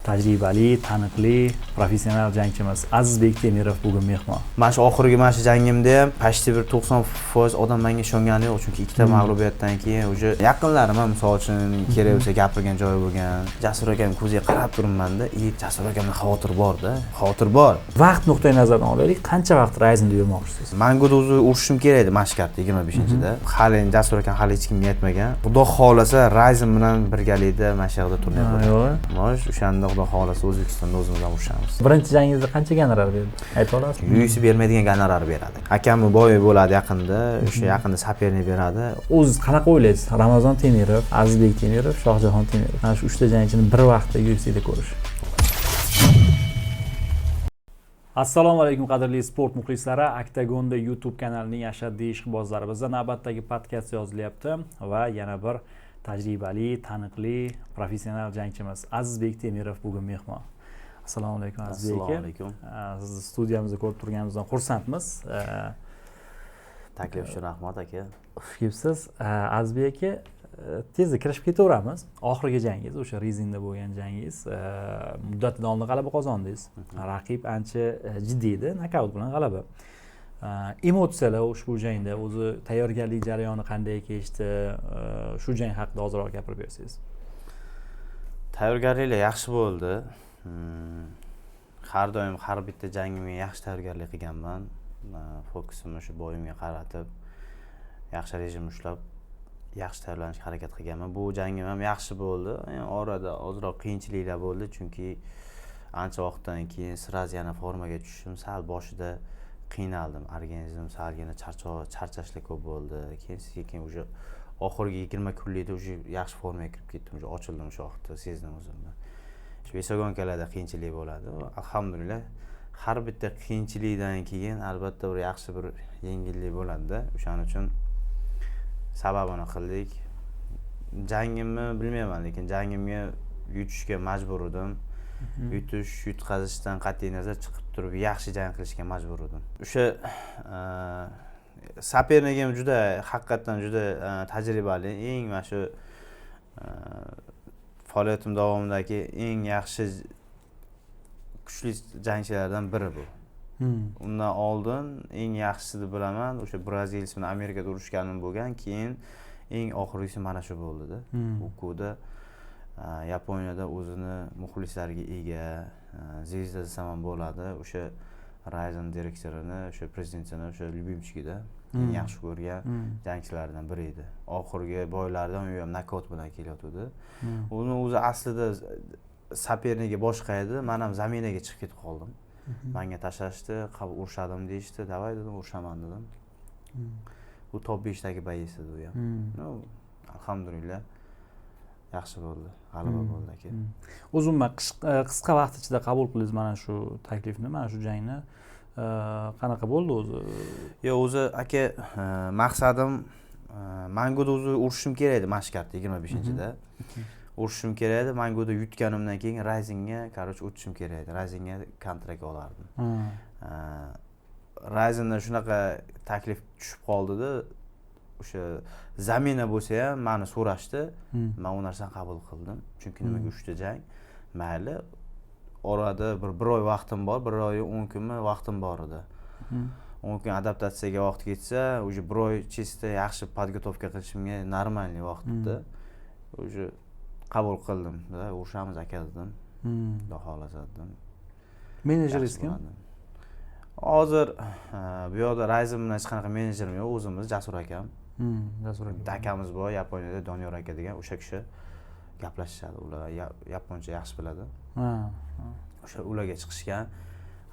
tajribali, taniqli, professional jangchimiz Azizbek Temirov bugun mehmon. Mana shu oxirgi jangimda ham почти bir 90% odam menga ishongani yo'q, chunki ikkita mag'lubiyatdan keyin o'sha yaqinlarim ham misol uchun kerak bo'lsa gapirgan joyi bo'lgan. Jasur akam ko'ziga qarab turibman-da, Jasur akamda xavotir bor-da, xavotir bor. Vaqt nuqtai nazaridan olaylik, qancha vaqt Ryzen'da yurmoqchisiz? Manguda o'zi urishim kerak edi Mashkartda 25-da. Hali Jasur akam hali hech kimga aytmagan. Xudo xolasa Ryzen bilan birgalikda mana shu yerda turnir bo'ladi. Mosh o'shanda Xudo xolasa O'zbekistonda o'zimiz ham urishamiz. Birinchi jangingizda qancha gonorar berdi? Ayta olasizmi? UFC bermaydigan gonorar beradi. Akamni boyi bo'ladi yaqinda, o'sha yaqinda sapernik beradi. O'zingiz qanaqa o'ylaysiz? Ramazon Temirov, Azizbek Temirov, Shohjahon Temirov. Mana shu 3 ta jangchini bir vaqtda UFC'da ko'rish. Assalomu alaykum qadrli sport muxlislari. Octagonda YouTube kanalining ashaddiy ishqibozlari bizda navbatdagi podkast yozilyapti va yana bir tajribali, taniqli, professional jangchimiz Azizbek Temirov bugun mehmon. Assalomu alaykum Azizbek aka. Assalomu alaykum. Sizni studiyamizda ko'rib turganimizdan xursandmiz. Taklif uchun rahmat aka. Xush kelibsiz. Azizbek aka, tezda kirishib ketaveramiz. Oxirgi jangingiz, o'sha Ryzen'da bo'lgan jangingiz, muddatidan oldin g'alaba qozondingiz. Raqib ancha jiddiy edi, nokaut bilan g'alaba. Emotsiyalar ushbu jangda, o'zi tayyorgarlik jarayoni qanday kechdi? Shu jang haqida ozroq gapirib bersangiz. Tayyorgarliklar yaxshi bo'ldi. Har doim har bitta jangimga yaxshi tayyorgarlik qilganman. Fokusimni shu bo'yimga qaratib, yaxshi rejim ushlab, yaxshi tayyorlanishga harakat qilganman. Bu jangim ham yaxshi bo'ldi. Orada ozroq qiyinchiliklar bo'ldi, chunki ancha vaqtdan keyin sraz yana formaga tushdim. Sal boshida qiynaldim. Organizm salgina charchashlar ko'p bo'ldi. Keyin o'sha oxirgi 20 kunlikda o'sha yaxshi formaga kirib ketdim. O'sha ochildim o'sha vaqtda, sezdim o'zimni. Shu besogonkalarda qiyinchilik bo'ladi. Alhamdulillah, har bitta qiyinchilikdan keyin albatta bir yaxshi bir yengillik bo'ladi-da. O'shaning uchun sababini qildik. Jangimni bilmayman, lekin jangimga yutishga majbur edim. Yutqazishdan qat'iy nazar chiqib turib yaxshi jang qilishga majbur edim. O'sha saperligim juda haqiqatan juda tajribali, eng mana shu faoliyatim davomidagi eng yaxshi kuchli jangchilardan biri bu. Undan oldin eng yaxshisini bilaman, o'sha Braziliya bilan Amerikada urushganim bo'lgan, keyin eng oxirgisi mana shu bo'ldi-da. Ukuda Yaponiyada o'zini muxlislariga ega, Zvezda desam ham bo'ladi. O'sha Ryzen direktorini, o'sha prezidentini, o'sha Lyubimchikida eng yaxshi ko'rgan jangchilardan biri edi. Oxirgi boylardan u ham nokaut bilan kelyotdi. Uni o'zi aslida saperniga boshqa edi. Men ham zaminaga chiqib ketib qoldim. Menga tashlashdi, urushadim deyishdi. Davay dedim, urushaman dedim. Bu top 5 dagi bayis edi u ham. Alhamdulillah yaxshi bo'ldi, g'alaba bo'ldi aka. O'zimman qisqa vaqt ichida qabul qildingiz mana shu taklifni, mana shu jangni. Qanaqa bo'ldi o'zi? Yo, o'zi aka, maqsadim Manguda o'zi urishim kerak edi Mashkartda 25-da. Urishim kerak edi. Manguda yutganimdan keyin Ryzenga, o'tishim kerak edi. Ryzenga kontrakt olardim. Ryzenda shunaqa taklif tushib qoldi-da. O'sha zamina bo'lsa ham meni so'rashdi. Men u narsani qabul qildim. Chunki nimaga 3 ta jang? Mayli. Orada bir oy vaqtim bor, 1 oy 10 kunmi vaqtim bor edi. 10 kun adaptatsiyaga vaqt ketsa, o'sha 1 oy chista yaxshi podgotovka qilishimga normalniy vaqt edi. O'sha qabul qildim. Urishamiz aka dedim. Xudo xolasa dedim. Menejeringiz kim? Hozir bu yerda Ryzen bilan hech qanaqa menejerim yo'q, o'zimiz Jasur akam. Jasur aka. Akamiz bor, Yaponiyada Doniyor aka degan, o'sha kishi gaplashishadi. Ular yaponcha yaxshi biladi. O'sha ularga chiqishgan,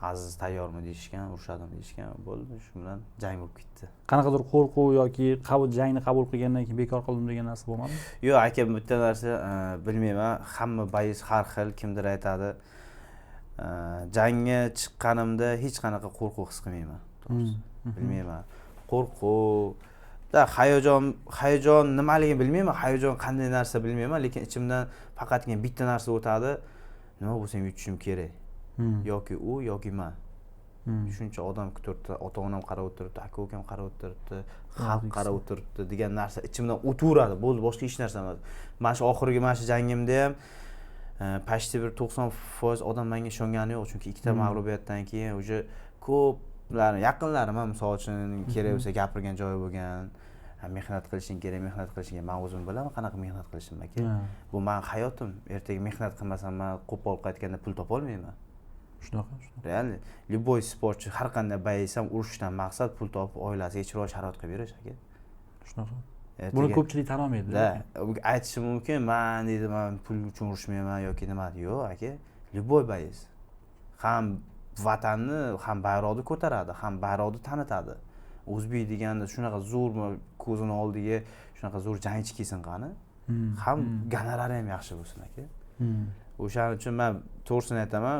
Aziz tayyormi deyishgan, urushadim deyishgan, bo'ldi. Shu bilan jang bo'lib ketdi. Qanaqadir qo'rquv yoki jangni qabul qilgandan keyin bekor qildim degan narsa bo'lmadimi? Yo'q aka, bitta narsa bilmayman. Hamma bayis har xil, kimdir aytadi. Jangga chiqqanimda hech qanaqa qo'rquv his qilmayman. Bilmayman. Qo'rquv, hayajon nimaligini bilmayman, hayajon qanday narsa bilmayman, lekin ichimdan faqatgina bitta narsa o'tadi. Nima bo'lsa yutishim kerak. Yoki u yoki men. Shuncha odam kuturibdi, ota-onam qarab o'tiribdi, aka-ukam qarab o'tiribdi, xalq qarab o'tiribdi degan narsa ichimdan o'taveradi. Bo'ldi, boshqa hech narsa emas. Mana shu oxirgi jangimda ham почти bir 90% odam menga ishongani yo'q, chunki ikkita mag'lubiyatdan keyin уже ko'plar yaqinlarim ham misol uchun kerak bo'lsa gapirgan joyi bo'lgan. Mehnat qilishing kerak, mehnat qilishing kerak. Men o'zim bilaman qanaqa mehnat qilishimni aka. Bu men hayotim. Ertaga mehnat qilmasam men qo'pol qaytganda pul topa olmayman. Shunaqa. Realni любой sportchi har qanday bayisam urushdan maqsad pul topib oilasiga chiroyli sharoit qilib berish aka. Shunaqa. Buni ko'pchilik tan olmaydi. Aytishi mumkin, men deydi men pul uchun urushmayman yoki nima. Yo'q aka, любой bayis. Ham vatanni, ham bayroqni ko'taradi, ham bayroqni tanitadi. O'zbek deganda shunaqa zo'r ko'zini oldiga shunaqa zo'r jangchi kelsin qani. Ham gonorari ham yaxshi bo'lsin aka. O'shaning uchun men to'g'risini aytaman,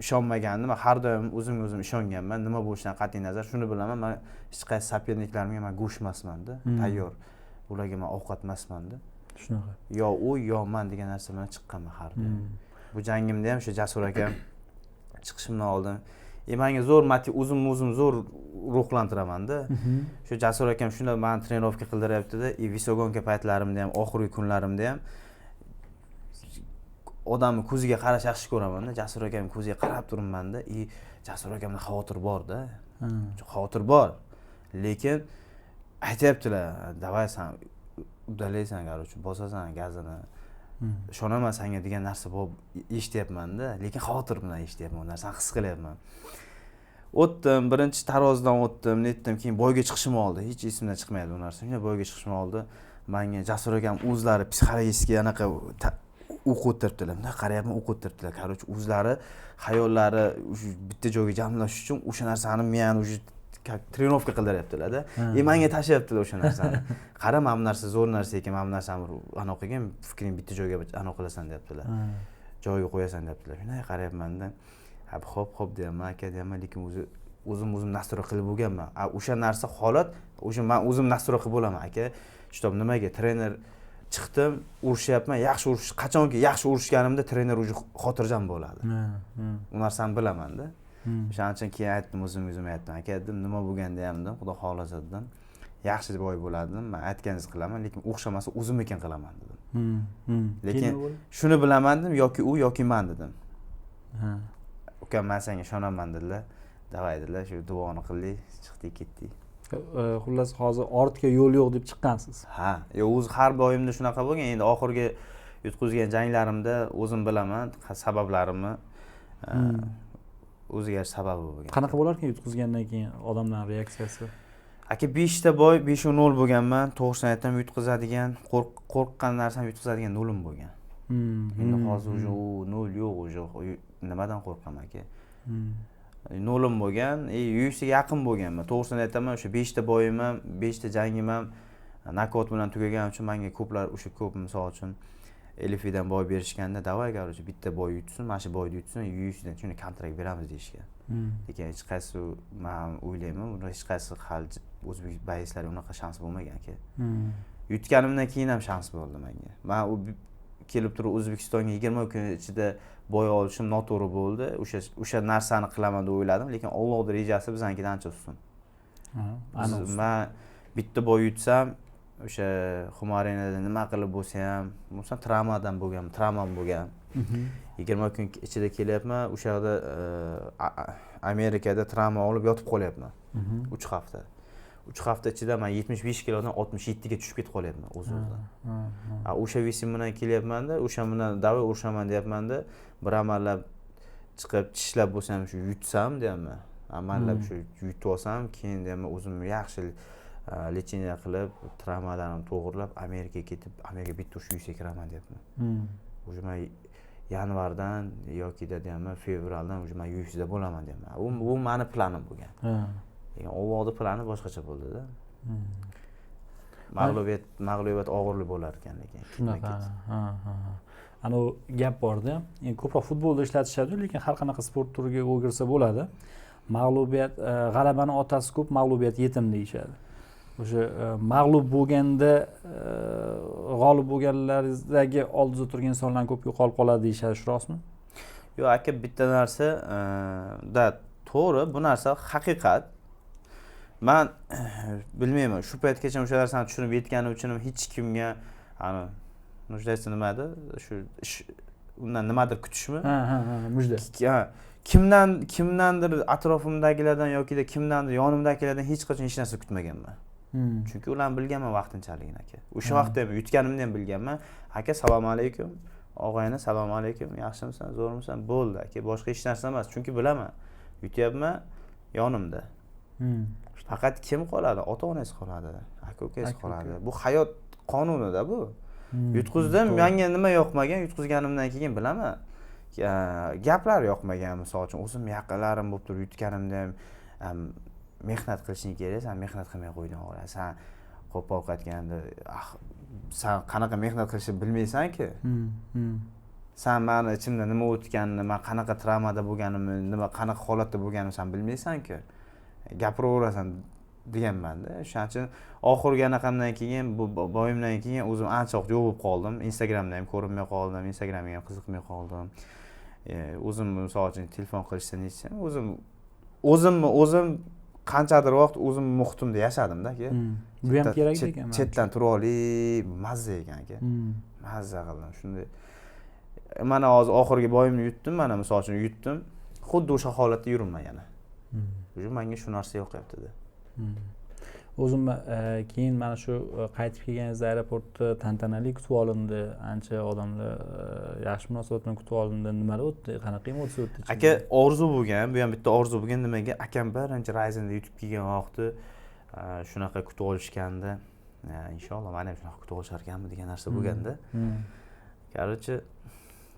ishonmagandim. Men har doim o'zimga o'zim ishonganman. Nima bo'lishidan qat'iy nazar shuni bilaman. Men hech qaysi soperniklarimga men go'sht emasman-da, tayyor. Ularga men ovqat emasman-da. Shunaqa. Yo u yo men degan narsa bilan chiqqanman har doim. Bu jangimda ham shu Jasur akam chiqishimdan oldin menga zo'r o'zim zo'r ruhlantiraman-da. Shu Jasur akam shunda meni trenirovka qildiryapti-da, visogonka paytlarimda ham, oxirgi kunlarimda ham odamni ko'ziga qarash yaxshi ko'raman-da. Jasur akam ko'ziga qarab turibman-da. Jasur akamda xavotir bor-da. Xavotir bor. Lekin aytayaptilar, "Davay san uddalaysan, garochi, bosasan gazini." Ishonaman senga degan narsa bor, eshityapman-da, lekin xavotir bilan eshityapman, u narsani his qilyapman. O'tdim, birinchi tarozidan o'tdim, netdim, keyin boyga chiqishim oldi. Hech esimdan chiqmaydi bu narsa. Shunday boyga chiqishim oldi. Menga Jasur akam o'zlari psixologik anaqa o'q o'tiribdilar. Bunday qarayapman, o'q o'tiribdilar. Qarochi o'zlari xayollari bitta joyga jamlash uchun o'sha narsani meni уже trenirovka qildiryaptilar-da. Menga tashlayaptilar o'sha narsani. Qara, mana bu narsa zo'r narsa ekan, mana bu narsani anaqa qilgan, fikring bitta joyga anaqa qilasan deyaptilar. Joyiga qo'yasan deyaptilar. Shunday qarayapman-da. Xo'p deyman, aka deyman, lekin o'zim nastroy qilib bo'lganman. O'sha narsa holat, o'sha men o'zim nastroy qilib bo'laman, aka. Shtob nimaga trener chiqdim, urushyapman, yaxshi urush, qachonki yaxshi urushganimda trener уже xotirjam bo'ladi. U narsani bilaman-da. O'shaning uchun keyin aytdim, o'zim aytdim, aka dedim, nima bo'lganda ham dedim, xudo xolasa dedim, yaxshi boy bo'ladi dedim, men aytganingizni qilaman, lekin o'xshamasa o'zimnikin qilaman dedim. Lekin shuni bilaman dedim, yoki u yoki men dedim. Ukam, men senga ishonaman dedilar. Davay dedilar, shu duoni qildik, chiqdik, ketdik. Xullas hozir ortga yo'l yo'q deb chiqqansiz. O'zi har doimda shunaqa bo'lgan. Endi oxirgi yutqizgan janglarimda o'zim bilaman sabablarimni. O'ziga sababi bo'lgan. Qanaqa bo'lar ekan yutqizgandan keyin odamlar reaksiyasi? Aka 5 ta boy, 5-0 bo'lganman. To'g'risini aytaman, yutqizadigan, qo'rqqan narsam yutqizadigan nolim bo'lgan. Endi hozir уже u nol yo'q, уже nimadan qo'rqaman aka? Nolim bo'lgan, UFC'ga yaqin bo'lganman. To'g'risini aytaman, o'sha 5 ta boyim ham, 5 ta jangim ham nokaut bilan tugagani uchun menga ko'plar o'sha ko'p misol uchun Elifdan boy berishganda, "Davay, garochi, bitta boy yutsin, mana shu boyni yutsin, UFC'dan shuni kontrakt beramiz" deyishgan. Lekin hech qaysi men o'ylayman, unda hech qaysi hal o'zbek bayislar unaqa shans bo'lmagan aka. Yutganimdan keyin ham shans bo'ldi menga. Men u kelib turib O'zbekistonga 20 kun ichida boy olishim noto'g'ri bo'ldi. O'sha narsani qilaman deb o'yladim, lekin Allohning rejasi bizanikidan ancha ustun. Men bitta boy yutsam, o'sha Xumarinada nima qilib bo'lsa ham, bo'lsa travmam bo'lgan. 20 kun ichida kelyapman, o'sha yerda Amerikada travma olib yotib qolyapman. 3 hafta. 3 hafta ichida men 75 kilodan 67 ga tushib ketib qolyapman o'z-o'zidan. O'sha vesim bilan kelyapman-da, o'sha bilan davay urushaman deyapman-da, bir amallab chiqib tishlab bo'lsam shu yutsam deyapman. Amallab shu yutib olsam, keyin deyapman o'zimni yaxshi lecheniya qilib, travmalarimni to'g'rilab, Amerikaga ketib, Amerika bitta urush UFC'ga kiraman deyapman. O'sha men yanvardan yoki deyapman, fevraldan o'sha men UFC'da bo'laman deyapman. Bu meni planim bo'lgan. Lekin Allohning plani boshqacha bo'ldi-da. Mag'lubiyat og'irlik bo'lar ekan lekin. Shunaqa. Ana u gap bor-da. Endi ko'proq futbolda ishlatishadi, lekin har qanaqa sport turiga o'girsa bo'ladi. Mag'lubiyat, g'alabaning otasi ko'p, mag'lubiyat yetim deyishadi. O'sha mag'lub bo'lganda g'olib bo'lganlaringizdagi oldingizda turgan insonlar ko'p yo'qolib qoladi deyishadi, shu rostmi? Yo'q aka, bitta narsa da to'g'ri, bu narsa haqiqat. Men bilmayman, shu paytgacha o'sha narsani tushunib yetganim uchun hech kimga, nujdaysi nima edi, shu undan nimadir kutishmi? Ha, mujda. Kimdandir atrofimdagilardan yoki kimdandir yonimdagilardan hech qachon hech narsa kutmaganman. Chunki ularni bilganman vaqtinchaligini aka. O'sha vaqtda ham yutganimni ham bilganman. Aka, assalomu alaykum. Og'ayni, assalomu alaykum. Yaxshimisan, zo'rmisan? Bo'ldi aka. Boshqa hech narsa emas. Chunki bilaman. Yutyapman yonimda. Faqat kim qoladi? Ota-onangiz qoladi. Aka-ukangiz qoladi. Bu hayot qonunida bu. Yutqizdim, menga nima yoqmagan, yutqizganimdan keyin bilaman. Gaplar yoqmagan, misol uchun o'zim yaqinlarim bo'lib turib yutganimda ham mehnat qilishing kerak, sen mehnat qilmay qo'yding o'g'lim. Sen xo'p ovqatganda, sen qanaqa mehnat qilishni bilmaysan-ku. Sen meni ichimda nima o'tganini, men qanaqa travmada bo'lganimni, qanaqa holatda bo'lganimni sen bilmaysan-ku. Gapiraverasan deganman-da. Shuning uchun oxirgi anaqamdan keyin, bu boyimdan keyin o'zim ancha yo'q bo'lib qoldim. Instagramda ham ko'rinmay qoldim, Instagramga ham qiziqmay qoldim. O'zim misol uchun telefon qilishsa nechta, o'zim qanchadir vaqt o'zim muhitimda yashadim-da aka. Bu ham kerak ekan. Chetdan turib olib, mazza ekan aka. Mazza qildim. Shunday. Mana hozir oxirgi boyimni yutdim, mana misol uchun yutdim. Xuddi o'sha holatda yuribman yana. Menga shu narsa yo'qyapti-da. O'zim keyin mana shu qaytib kelganingizda aeroportda tantanali kutib olindi, ancha odamlar yaxshi munosabat bilan kutib olindi. Nimalar o'tdi? Qanaqa emotsiya o'tdi? Aka, orzu bo'lgan, bu ham bitta orzu bo'lgan. Nimaga? Akam birinchi Ryzen'da yutib kelgan vaqti shunaqa kutib olishganda, inshaalloh men ham shunaqa kutib olishar ekanmi degan narsa bo'lganda. Короче,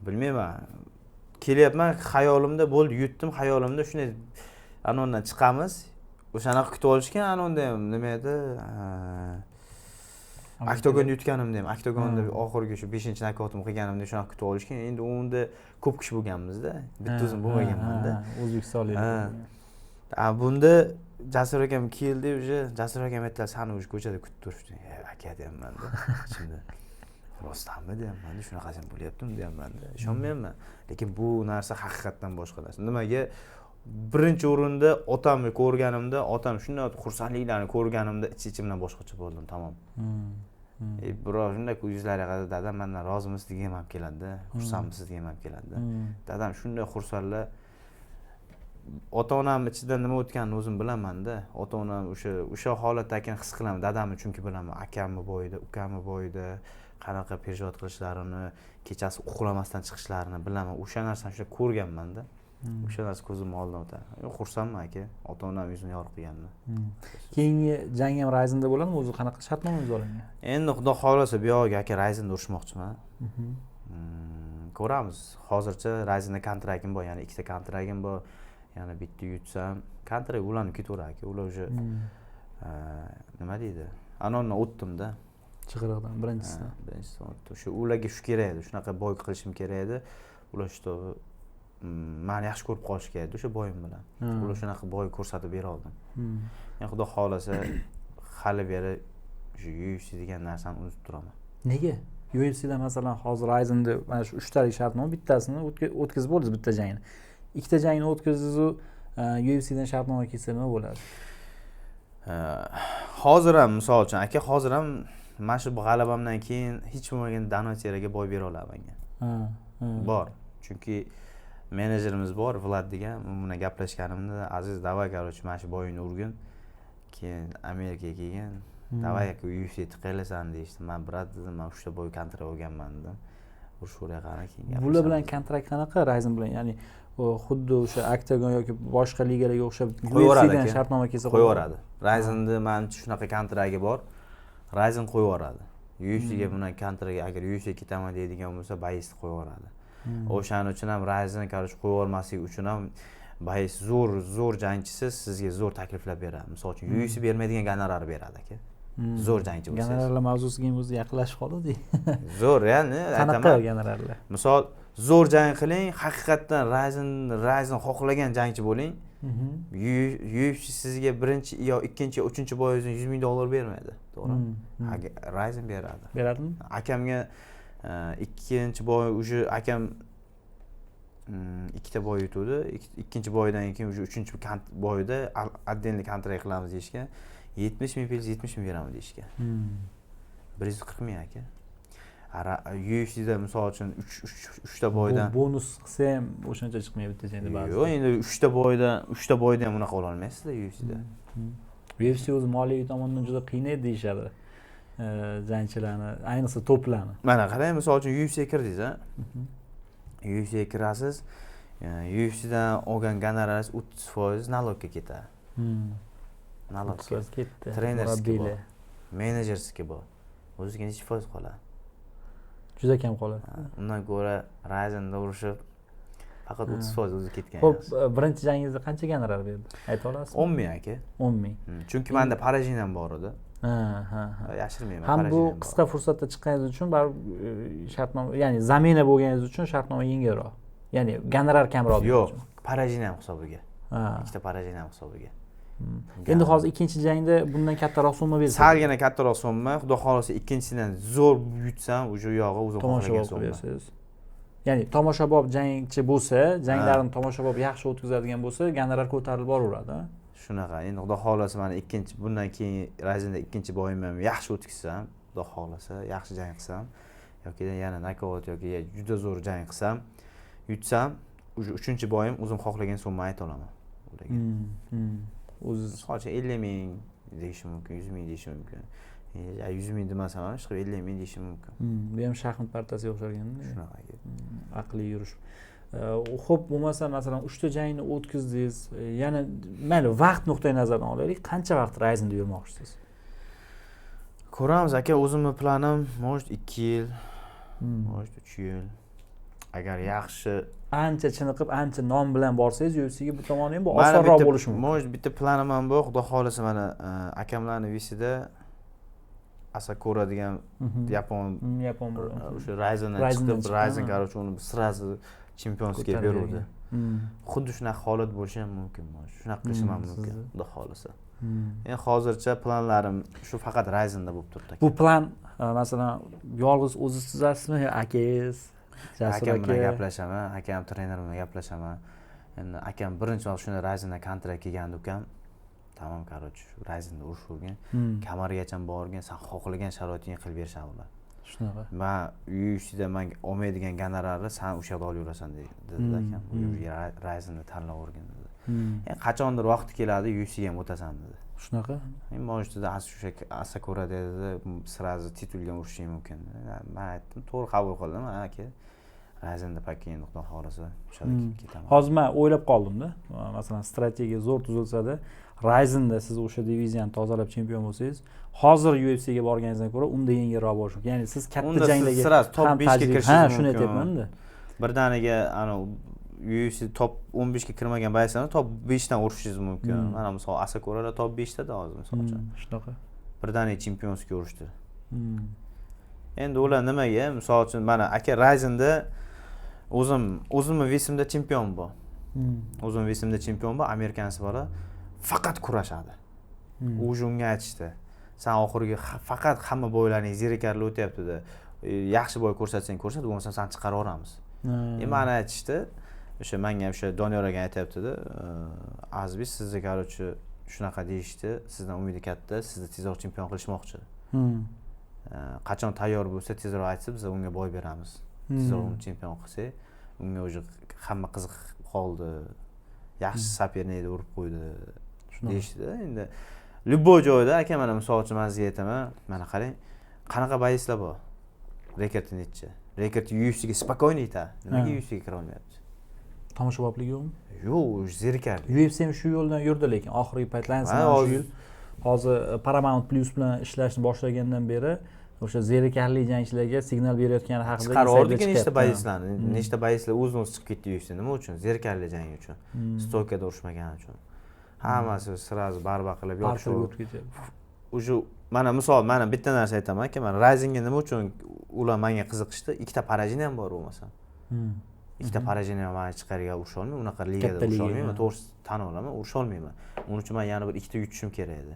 bilmayman. Kelyapman, xayolimda bo'ldi, yutdim, xayolimda shunday anondan chiqamiz. O'shanaqa kutib olishgan, anonda ham nima edi? Oktagonda yutganimda ham, oktagonda oxirgi shu 5-nokautim qilganimda shunaqa kutib olishgan. Endi unda ko'p kishi bo'lganmiz-da. Bitta o'zim bo'lmaganman-da. O'zbekistonlik. Bunda Jasur akam keldi, o'sha Jasur akam aytdilar, "Seni o'sha ko'chada kutib turibdi." Aka deyapman-da. Ichimda. Rostdanmi deyapman-da, shunaqasi bo'lyaptimi deyapman-da. Ishonmayapman. Lekin bu narsa haqiqatdan boshqa narsa. Nimaga? Birinchi o'rinda otamni ko'rganimda, otam shunday xursandliklarni ko'rganimda ichimdan boshqacha bo'ldim, tamom. Birov shunday yuzlariga qarab, "Dadam, mendan rozimisiz?" degan ham keladi-da, "Xursandmisiz?" degan ham keladi-da. Dadam shunday xursandlar. Ota-onam ichidan nima o'tganini o'zim bilaman-da. Ota-onam o'sha holatda ekan his qilaman. Dadamni chunki bilaman. Akamni bo'yida, ukamni bo'yida qanaqa perjot qilishlarini, kechasi uxlamasdan chiqishlarini bilaman. O'sha narsani shunday ko'rganman-da. O'sha narsa ko'zim oldidan o'tadi. Xursandman aka, ota-onam yuzini yorib qo'yganini. Keyingi jang ham Ryzen'da bo'ladimi? O'zi qanaqa shartnoma imzolangan? Endi xudo xolasa bu yo'q aka, Ryzen'da urishmoqchiman. Ko'ramiz. Hozircha Ryzen'da kontragim bor, ya'ni ikkita kontragim bor. Yana bitta yutsam, kontrakt ularni ketaveradi aka. Ular o'sha nima deydi? Anondan o'tdim-da. Chig'iriqdan birinchisidan. Birinchisidan o'tdim. Shu ularga shu kerak edi. Shunaqa boy qilishim kerak edi. Ular shu meni yaxshi ko'rib qolish kerak edi o'sha boyim bilan. Ular shunaqa boy ko'rsatib bera oldim. Men xudo xolasa hali beri shu UFC degan narsani unutib turaman. Nega? UFC'da masalan hozir Ryzen'da mana shu 3 talik shartnoma, bittasini o'tkazib bo'ldingiz, bitta jangni. Ikkita jangni o'tkazdingiz, UFC'dan shartnoma kelsa nima bo'ladi? Hozir ham misol uchun aka, hozir ham mana shu g'alabamdan keyin hech bo'lmaganda Donatiyaraga boy bera olaman menga. Bor. Chunki menejerimiz bor, Vlad degan, u bilan gaplashganimda, "Aziz, davay, короче, mana shu boyingni urgin. Keyin Amerikaga kelgin. Davay aka, UFC tiqaylasan" deyishdi. Men brat dedim, "Men uchta boy kontrakt olganman" dedim. Urushga qara keyin. Bular bilan kontrakt qanaqa Ryzen bilan? Ya'ni xuddi o'sha Octagon yoki boshqa ligalarga o'xshab UFC'dan shartnoma kelsa qo'yaveradi. Ryzen'da menimcha shunaqa kontragi bor. Ryzen qo'yaveradi. UFC'ga bundan kontrakt agar UFC ketaman deydigan bo'lsa, bayisni qo'yaveradi. O'shaning uchun ham Ryzen qarshi qo'yavermaslik uchun ham bayis zo'r jangchisi sizga zo'r takliflar beradi. Misol uchun UFC bermaydigan gonorar beradi aka. Zo'r jangchi bo'lsa. Gonorarlar mavzusiga o'zi yaqinlashib qoldik. Zo'r, ya'ni qanaqa gonorarlar? Misol zo'r jang qiling, haqiqatdan Ryzen xohlagan jangchi bo'ling. UFC sizga birinchi yo ikkinchi yo uchinchi boyingizdan $100,000 bermaydi, to'g'rimi? Ryzen beradi. Beradimi? Akamga ikkinchi boy o'sha akam ikkita boy yutuvdi. Ikkinchi boydan keyin o'sha uchinchi boyda отдельный kontrakt qilamiz deyishgan. 70,000 $70,000 beramiz deyishgan. 140,000 aka. UFC'da misol uchun 3ta boydan bonus qilsa ham o'shancha chiqmaydi bitta jangda ba'zida. yo'q, endi 3ta boydan ham unaqa ola olmaysizda UFC'da. UFC o'zi moliyaviy tomondan juda qiynaydi deyishadi. Jangchilarni, ayniqsa toplarni. Mana qarang, misol uchun UFC'ga kirdingiz, a? UFC'ga kirasiz, UFC'dan olgan gonoraringiz 30% nalogga ketadi. Nalogga ketdi. Trenerskiga bor, menejerskiga bor. O'ziga necha foiz qoladi? Juda kam qoladi. Undan ko'ra Ryzen'da urushib faqat 30% o'zi ketgan. Xo'p, birinchi jangingizda qancha gonorar berdi? Ayta olasizmi? 10 ming aka. 10 ming. Chunki menda parajin ham bor edi. Ha. Yashirmayman. Ham bu qisqa fursatda chiqqaningiz uchun baribir shartnoma, ya'ni zamina bo'lganingiz uchun shartnoma yengilroq. Ya'ni gonorar kamroq. Yo'q, parajin ham hisobiga. Ha. Ikkita parajin ham hisobiga. Endi hozir ikkinchi jangda bundan kattaroq summa bersangiz. Salgina kattaroq summa, xudo xolasa ikkinchisidan zo'r yutsam, o'sha yog'i o'zim xohlagan summa. Bersangiz. Ya'ni tomoshabob jangchi bo'lsa, janglarini tomoshabob yaxshi o'tkazadigan bo'lsa, gonorar ko'tarilib boraveradi. Shunaqa. Endi xudo xolasa mana bundan keyin Ryzen'da ikkinchi bo'yim ham yaxshi o'tkazsam, xudo xolasa yaxshi jang qilsam yoki yana nokaut yoki juda zo'r jang qilsam, yutsam, o'sha uchinchi bo'yim o'zim xohlagan summani ayta olaman ularga. O'zi hozir 50 ming deyishim mumkin, 100 ming deyishim mumkin. 100 ming demasam ham chiqib 50 ming deyishim mumkin. Bu ham shaxmat partiyasiga o'xshaganda. Shunaqa. Aqliy yurish. Xo'p, bo'lmasa masalan 3 ta jangni o'tkazdingiz, yana mayli vaqt nuqtai nazaridan olaylik, qancha vaqt Ryzen'da yurmoqchisiz? Ko'ramiz aka, o'zimni planim может 2 yil, может 3 yil. Agar yaxshi ancha chiniqib, ancha nom bilan borsangiz, UFC'ga bu tomoni ham bu osonroq bo'lishi mumkin. Может bitta planim ham bor, xudo xolasa mana akamlarning UFC'da Asakura degan yapon o'sha Ryzen'dan chiqib, Ryzen короче uni сразу chempionskiga beruvdi. Xuddi shunaqa holat bo'lishi ham mumkin. Shunaqa qilishim ham mumkin, xudo xolasa. Endi hozircha planlarim shu faqat Ryzen'da bo'lib turibdi. Bu plan masalan yolg'iz o'zingiz tuzasizmi yo akangiz? Akam bilan gaplashaman, akam trener bilan gaplashaman. Endi akam birinchi vaqt shunda Ryzen'dan kontrakt kelgandi ukam. Tamam, короче, Ryzen'da urush bo'lgan. Kamargacha borgan, sen xohlagan sharoitingga qilib berishadi ular. Shunaqa. Men UFC'da men olmaydigan gonorarni sen o'sha yerda olaverasan dedi akam. Ryzen'da tanlab o'rgan dedi. Endi qachondir vaqti keladi, UFC'ga ham o'tasan dedi. Shunaqa. Men o'shda Asakura dedi, sразу titulga urishing mumkin. Men aytdim, to'g'ri qabul qildim, aka. Ryzen'da pakkeyin xudo xolasa o'shada ketaman. Hozir men o'ylab qoldim-da. Masalan, strategiya zo'r tuzilsa-da, Ryzen'da siz o'sha diviziyani tozalab chempion bo'lsangiz, hozir UFC'ga borganingizdan ko'ra unda yengilroq bo'lishi mumkin. Ya'ni siz katta janglarga sразу top 5 ga kirishingiz mumkin. Ha, shuni aytyapman-da. Birdaniga UFC top 15 ga kirmagan bo'lsangiz, top 5 dan urishingiz mumkin. Mana misol Asakuralar top 5 da hozir misol uchun. Shunaqa. Birdaniga chempionskiga urishdi. Endi ular nimaga? Misol uchun mana aka Ryzen'da o'zimni vesimda chempion bor. O'zim vesimda chempion bor, amerikansi bola faqat kurashadi. U unga aytishdi. Sen oxirgi faqat hamma bo'ylaring zerikarli o'tyapti-da. Yaxshi bo'y ko'rsatsang ko'rsat, bo'lmasa sen chiqarib yuboramiz. Meni aytishdi. O'sha menga o'sha Doniyor aka aytayapti-da, Azbiz sizga короче shunaqa deyishdi, sizdan umidi katta, sizni tezroq chempion qilishmoqchi. Qachon tayyor bo'lsa tezroq aytsa, biz unga bo'y beramiz. Tezroq uni chempion qilsak, unga o'zi hamma qiziq qoldi. Yaxshi sopernikni urib qo'ydi. Deyishdi. Endi любой joyda aka mana misol uchun men sizga aytaman, mana qarang, qanaqa boyslar bor. Rekordi necha? Rekord UFC'ga spokойно yetadi. Nimaga UFC'ga kira olmayapti? Tomoshaboblik yo'qmi? Yo'q, zerikarli. UFC ham shu yo'ldan yurdi, lekin oxirgi paytlarda shu yil hozir Paramount Plus bilan ishlashni boshlagandan beri o'sha zerikarli jangchilarga signal berayotgani haqida chiqarib nechta boyslarni, nechta boyslar o'z-o'zi chiqib ketdi UFC. Nima uchun? Zerikarli jang uchun. Stoykada urishmagani uchun. Hammasi sразу barba qilib yo'q. O'sha mana misol, mana bitta narsa aytaman aka, mana Ryzen'ga nima uchun ular menga qiziqishdi? Ikkita parajin ham bor bo'lmasa. Ikkita parajin ham men chiqarga urisha olmayman, unaqa ligada urisha olmayman, to'g'ri tan olaman, urisha olmayman. Uning uchun men yana bir ikkita yutishim kerak edi.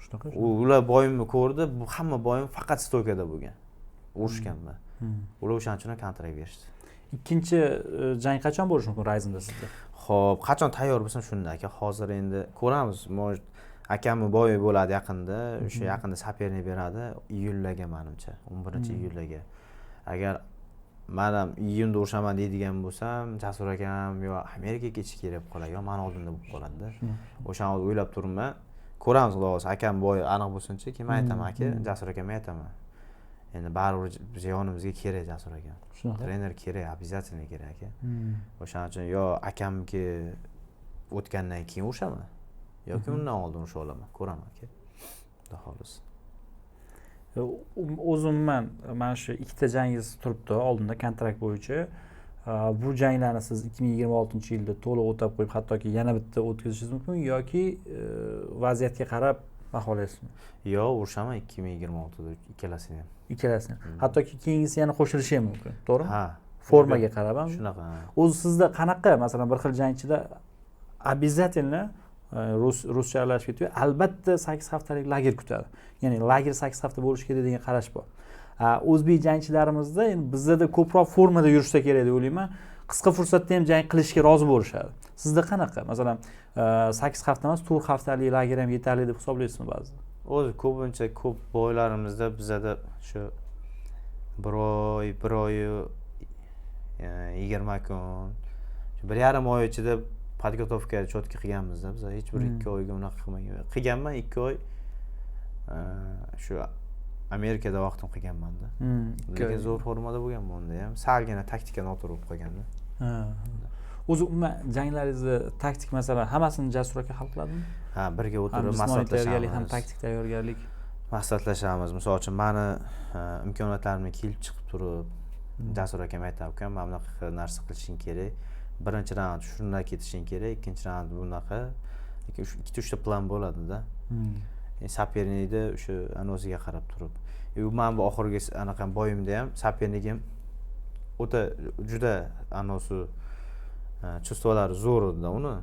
Shunaqa. Ular bo'yimni ko'rdi, bu hamma bo'yim faqat stoykada bo'lgan. Urishganman. Ular o'shaning uchun kontrakt berishdi. Ikkinchi jang qachon bo'lishi mumkin Ryzen'da sizda? Xo'p, qachon tayyor bo'lsam shunda aka. Hozir endi ko'ramiz. akamni boyi bo'ladi yaqinda, o'sha yaqinda saperni beradi, iyullarga menimcha, 11-iyullarga. Agar men ham iyunda urishaman deydigan bo'lsam, Jasur akam yo Amerikaga ketish kerak qoladi, yo men oldimda bo'lib qoladi-da. O'shani o'ylab turibman. Ko'ramiz, xudo xohlasa, akam boyi aniq bo'lsinchi, keyin men aytaman aka, Jasur akamga aytaman. Endi baribir biz yonimizga kerak Jasur akam. Trener kerak, обязательно kerak aka. O'shaning uchun yo akamki o'tgandan keyin urishaman yoki undan oldin urisha olaman, ko'raman aka. Xudo xohlasa. O'zimman mana shu ikkita jangingiz turibdi oldinda kontrakt bo'yicha. Bu janglarni siz 2026-yilda to'liq o'tab qo'yib, hattoki yana bitta o'tkazishingiz mumkin yoki vaziyatga qarab baholasizmi? Yo'q, urishaman 2026da ikkalasini ham. Ikkalasini. Hattoki keyingisi yana qo'shilishi ham mumkin, to'g'rimi? Ha. Formaga qarab ham. Shunaqa. O'zi sizda qanaqa, masalan, bir xil jangchida обязательно ruschalashib ketdi. Albatta 8 haftalik lager kutadi. Ya'ni lager 8 hafta bo'lishi kerak degan qarash bor. O'zbek jangchilarimizda endi bizda ko'proq formada yurishsa kerak deb o'ylayman. Qisqa fursatda ham jang qilishga rozi bo'lishadi. Sizda qanaqa? Masalan, 8 hafta emas, 4 haftalik lager ham yetarli deb hisoblaysizmi ba'zida? O'zi ko'pincha ko'p boylarimizda bizda shu 1 oy 20 kun, 1,5 oy ichida podgotovka cho'tka qilganmiz-da. Biz hech bir 2 oyga unaqa qilmagan. Qilganman 2 oy. Shu Amerikada vaqtim qilganman-da. Lekin zo'r formada bo'lganman unda ham. Salgina taktika noto'g'ri bo'lib qolganda. O'zi umuman janglaringizni taktik masalan hammasini Jasur aka hal qiladimi? Ha, birga o'tirib maslahatlashamiz. Ham taktik tayyorgarlik. Maslahatlashamiz. Misol uchun meni imkoniyatlarimni kelib chiqib turib, Jasur akam aytadi, "Ukam, mana bunaqa narsa qilishing kerak. Birinchi raund shunday ketishing kerak, ikkinchi raund bunaqa." Lekin 2-3 ta plan bo'ladi-da. Sapernikda o'sha anosiga qarab turib. Men bu oxirgi anaqa boyimda ham sapernikim o'ta juda anosi chustvalari zo'r edi uni.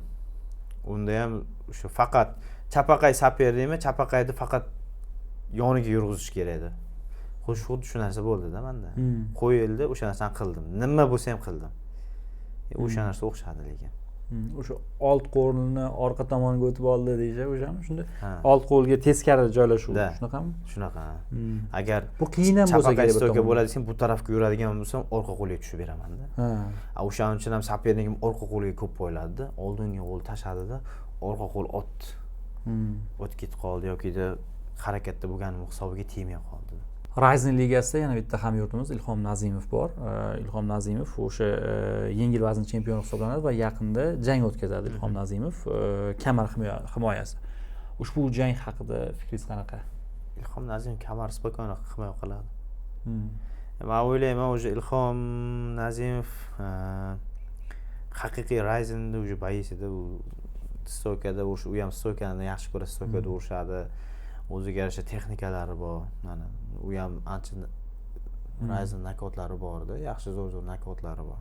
Unda ham o'sha faqat chapaqay sapernikmi, chapaqayni faqat yoniga yurg'izish kerak edi. Xuddi shu narsa bo'ldi-da menda. Qo'yildi, o'sha narsani qildim. Nima bo'lsa ham qildim. O'sha narsa o'xshadi lekin. O'sha old qo'lni orqa tomoniga o'tib oldi deycha, o'shami? Shunda old qo'lga teskari joylashuv, shunaqami? Shunaqa. Agar bu qiyin ham bo'lsa kerak stoyka bo'ladi, sen bu tarafga yuradigan bo'lsam, orqa qo'lga tushib beraman-da. O'shaning uchun ham sapernikim orqa qo'liga ko'p qo'yiladi-da, oldingi qo'l tashladida, orqa qo'l o'tdi ketib qoldi yoki-da harakatda bo'lganim hisobiga tegmay qoldi. Rising ligasida yana bitta hamyurtimiz Ilhom Nazimov bor. Ilhom Nazimov o'sha yengil vazn chempioni hisoblanadi va yaqinda jang o'tkazadi Ilhom Nazimov kamar himoyasi. Ushbu jang haqida fikringiz qanaqa? Ilhom Nazimov kamar spokойно himoya qiladi. Men o'ylayman, o'sha Ilhom Nazimov haqiqiy Risingda o'sha boisida u stoykada o'sha u ham stoykani yaxshi ko'radi, stoykada urishadi. O'ziga yarasha texnikalari bor. Mana u ham ancha Rising nokotlari bor-da, yaxshi zo'r nokotlari bor.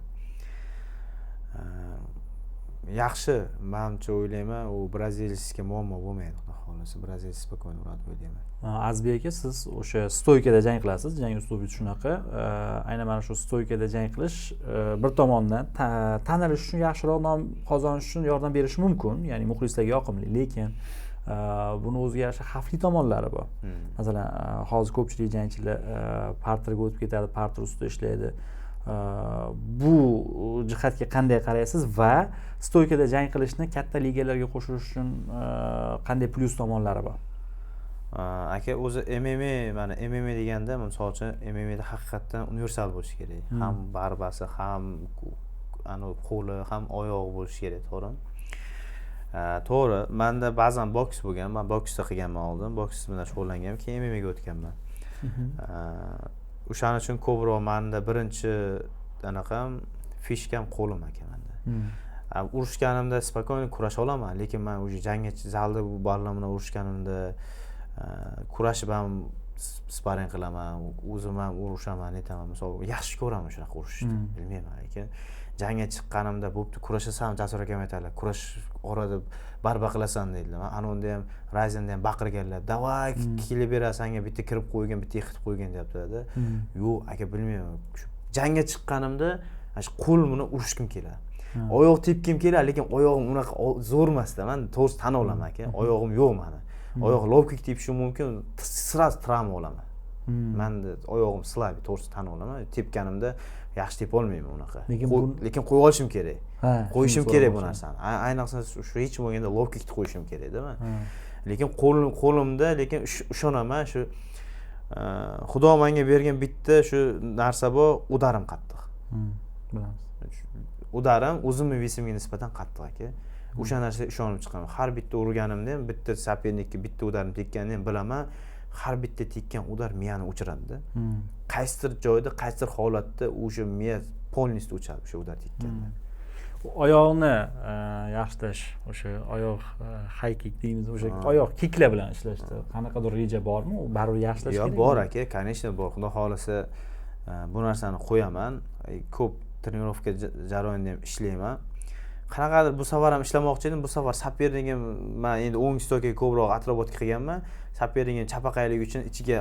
Yaxshi, menimcha o'ylayman, u braziliyskiga muammo bo'lmaydi, xudo xohlasa. Braziliya spokойно uradi o'ylayman. Azbek aka, siz o'sha stoykada jang qilasiz, jang uslubi shunaqa. Aynan mana shu stoykada jang qilish bir tomondan tanilish uchun, yaxshiroq nom qozonish uchun yordam berishi mumkin, ya'ni muxlislarga yoqimli, lekin buni o'ziga yarasha xavfli tomonlari bor. Masalan, hozir ko'pchilik jangchilar parterga o'tib ketadi, parter ustida ishlaydi. Bu jihatga qanday qaraysiz va stoykada jang qilishni katta ligalarga qo'shilish uchun qanday plyus tomonlari bor? Aka, o'zi MMA, mana MMA deganda, misol uchun MMAda haqiqatan universal bo'lish kerak. Ham barbasi, ham qo'li, ham oyog'i bo'lishi kerak, to'g'rimi? To'g'ri, menda ba'zan boks bo'lgan, men boksda qilganman oldin, boks bilan shug'ullanganman, keyin MMAga o'tganman. O'shaning uchun ko'proq menda birinchi anaqam fishkam qo'lim aka menda. Urushganimda spokойно kurasha olaman, lekin men o'sha jangga zalda bu bolalar bilan urushganimda kurashib ham sparing qilaman, o'zim ham urushaman, aytaman, misol yaxshi ko'raman shunaqa urushishni, bilmayman, lekin jangga chiqqanimda bo'pti, kurashasam, Jasur akam aytadilar, kurash orada barba qilasan deydilar. Men ana unda ham Risingda ham baqirganlar, "Davay, kelib berasanga bitta kirib qo'ygan, bitta yiqitib qo'ygan" deyapti-da. Yo'q, aka, bilmayman. Shu jangga chiqqanimda shu qo'l bilan urishkim keladi. Oyoq tepkim keladi, lekin oyog'im unaqa zo'r emas-da. Men to'g'ri tan olaman aka, oyog'im yo'q meni. oyoq low kick tepishi mumkin, sразу travma olaman. Menda oyog'im slab, to'g'risi tan olaman. Tepganimda yaxshi tepa olmayman unaqa. Lekin qo'yib olishim kerak. Qo'yishim kerak bu narsani. Ayniqsa shu hech bo'lmaganda low kickni qo'yishim kerak-da men. Lekin qo'limda, lekin ishonaman shu Xudo menga bergan bitta shu narsa bor, udarim qattiq. Bilamiz. Udarim o'zimning vesimga nisbatan qattiq aka. O'sha narsaga ishonib chiqaman. Har bitta urganimda ham bitta sopernikka bitta udarim tekkanini ham bilaman. Har bitta tekkan udar miyani o'chiradi-da. Qaysidir joyda, qaysidir holatda o'sha miya polностью o'chadi o'sha udar tekkanda. Oyoqni yaxshilash, o'sha oyoq high kick deymiz, o'sha oyoq kicklar bilan ishlashda qanaqadir reja bormi? U baribir yaxshilash kerakmi? Yo'q, bor aka, конечно bor. Xudo xolasa bu narsani qo'yaman. Ko'p trenirovka jarayonida ham ishlayman. Qanaqadir bu safar ham ishlamoqchi edim. Bu safar saperligim men endi o'ng stokaga ko'proq atrofotga qilganman. Saperligim chapaqayligi uchun ichiga